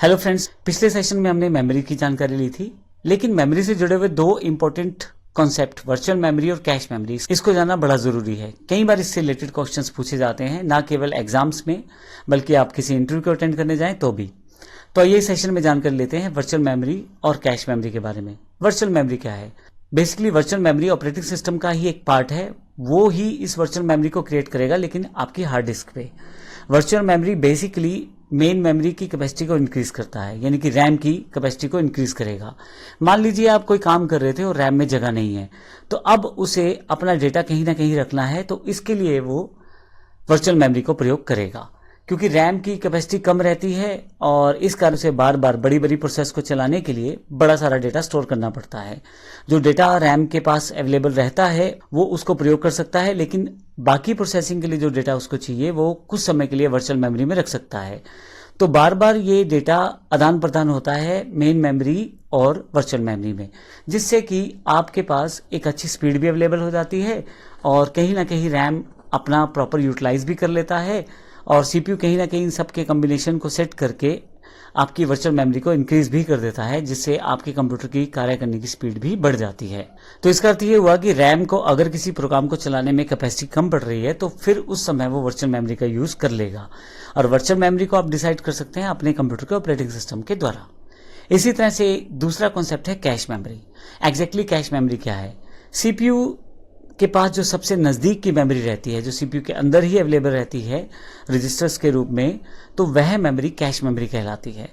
Hello friends, पिछले session में हमने मेमोरी की जानकारी ली थी, लेकिन मेमोरी से जुड़े हुए दो इंपॉर्टेंट कॉन्सेप्ट वर्चुअल मेमोरी और कैश मेमोरी, इसको जानना बड़ा जरूरी है। कई बार इससे रिलेटेड क्वेश्चंस पूछे जाते हैं, ना केवल एग्जाम्स में बल्कि आप किसी इंटरव्यू को अटेंड करने जाएं तो भी। तो ये सेशन में जानकारी लेते हैं वर्चुअल मेमोरी और कैश मेमोरी के बारे में। वर्चुअल मेमोरी क्या है? Basically virtual memory operating system का ही एक पार्ट है, वो ही इस वर्चुअल मेमोरी को क्रिएट करेगा, लेकिन आपकी हार्ड डिस्क पे। Virtual memory basically main memory की कैपेसिटी को इंक्रीज करता है, यानी कि रैम की कैपेसिटी को इंक्रीज करेगा। मान लीजिए आप कोई काम कर रहे थे और रैम में जगह नहीं है, तो अब उसे अपना डेटा कहीं ना कहीं रखना है, तो इसके लिए वो वर्चुअल मेमोरी को प्रयोग करेगा। क्योंकि रैम की कैपेसिटी कम रहती है और इस कारण से बार बार बड़ी बड़ी प्रोसेस को चलाने के लिए बड़ा सारा डेटा स्टोर करना पड़ता है। जो डेटा रैम के पास अवेलेबल रहता है वो उसको प्रयोग कर सकता है, लेकिन बाकी प्रोसेसिंग के लिए जो डेटा उसको चाहिए वो कुछ समय के लिए वर्चुअल मेमोरी में रख सकता है। तो बार बार ये डेटा आदान प्रदान होता है मेन मेमोरी और वर्चुअल मेमोरी में, जिससे कि आपके पास एक अच्छी स्पीड भी अवेलेबल हो जाती है और कहीं ना कहीं रैम अपना प्रॉपर यूटिलाइज भी कर लेता है और सीपीयू कहीं ना कहीं इन सब के कॉम्बिनेशन को सेट करके आपकी वर्चुअल मेमोरी को इंक्रीज भी कर देता है, जिससे आपके कंप्यूटर की कार्य करने की स्पीड भी बढ़ जाती है। तो इसका अर्थ ये हुआ कि रैम को अगर किसी प्रोग्राम को चलाने में कैपेसिटी कम पड़ रही है तो फिर उस समय वो वर्चुअल मेमोरी का यूज कर लेगा, और वर्चुअल मेमोरी को आप डिसाइड कर सकते हैं अपने कंप्यूटर के ऑपरेटिंग सिस्टम के द्वारा। इसी तरह से दूसरा कॉन्सेप्ट है cache memory. Exactly cache memory क्या है? सीपीयू के पास जो सबसे नज़दीक की मेमोरी रहती है, जो सीपीयू के अंदर ही अवेलेबल रहती है रजिस्टर्स के रूप में, तो वह मेमोरी कैश मेमोरी कहलाती है।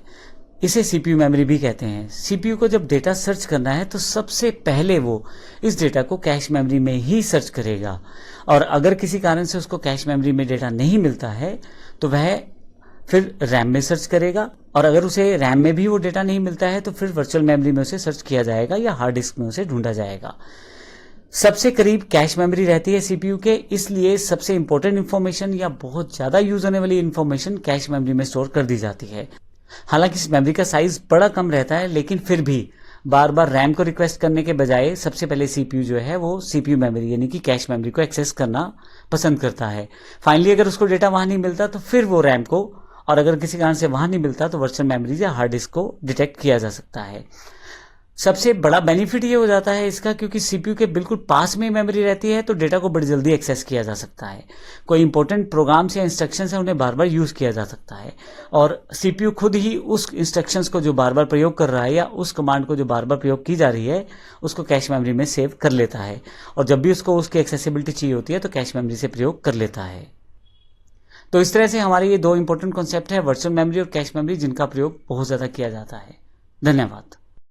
इसे सीपीयू मेमोरी भी कहते हैं। सीपीयू को जब डेटा सर्च करना है तो सबसे पहले वो इस डेटा को कैश मेमोरी में ही सर्च करेगा, और अगर किसी कारण से उसको कैश मेमोरी में डेटा नहीं मिलता है तो वह फिर रैम में सर्च करेगा, और अगर उसे रैम में भी वो डेटा नहीं मिलता है तो फिर वर्चुअल मेमोरी में उसे सर्च किया जाएगा या हार्ड डिस्क में उसे ढूंढा जाएगा। सबसे करीब कैश मेमोरी रहती है सीपीयू के, इसलिए सबसे इंपॉर्टेंट इंफॉर्मेशन या बहुत ज्यादा यूज होने वाली इंफॉर्मेशन कैश मेमोरी में स्टोर कर दी जाती है। हालांकि इस मेमोरी का साइज बड़ा कम रहता है, लेकिन फिर भी बार बार रैम को रिक्वेस्ट करने के बजाय सबसे पहले सीपीयू जो है वो सीपीयू मेमोरी यानी कि कैश मेमोरी को एक्सेस करना पसंद करता है। फाइनली अगर उसको डेटा वहां नहीं मिलता तो फिर वो रैम को, और अगर किसी कारण से वहां नहीं मिलता तो वर्चुअल मेमोरी या हार्ड डिस्क को डिटेक्ट किया जा सकता है। सबसे बड़ा बेनिफिट ये हो जाता है इसका, क्योंकि सीपीयू के बिल्कुल पास में मेमोरी रहती है तो डेटा को बड़ी जल्दी एक्सेस किया जा सकता है। कोई इंपॉर्टेंट प्रोग्राम्स या इंस्ट्रक्शंस है उन्हें बार बार यूज किया जा सकता है, और सीपीयू खुद ही उस इंस्ट्रक्शंस को जो बार बार प्रयोग कर रहा है या उस कमांड को जो बार बार प्रयोग की जा रही है उसको कैश मेमोरी में सेव कर लेता है, और जब भी उसको उसकी एक्सेसिबिलिटी चाहिए होती है तो कैश मेमोरी से प्रयोग कर लेता है। तो इस तरह से हमारे ये दो इंपॉर्टेंट कॉन्सेप्ट है वर्चुअल मेमोरी और कैश मेमोरी, जिनका प्रयोग बहुत ज्यादा किया जाता है। धन्यवाद।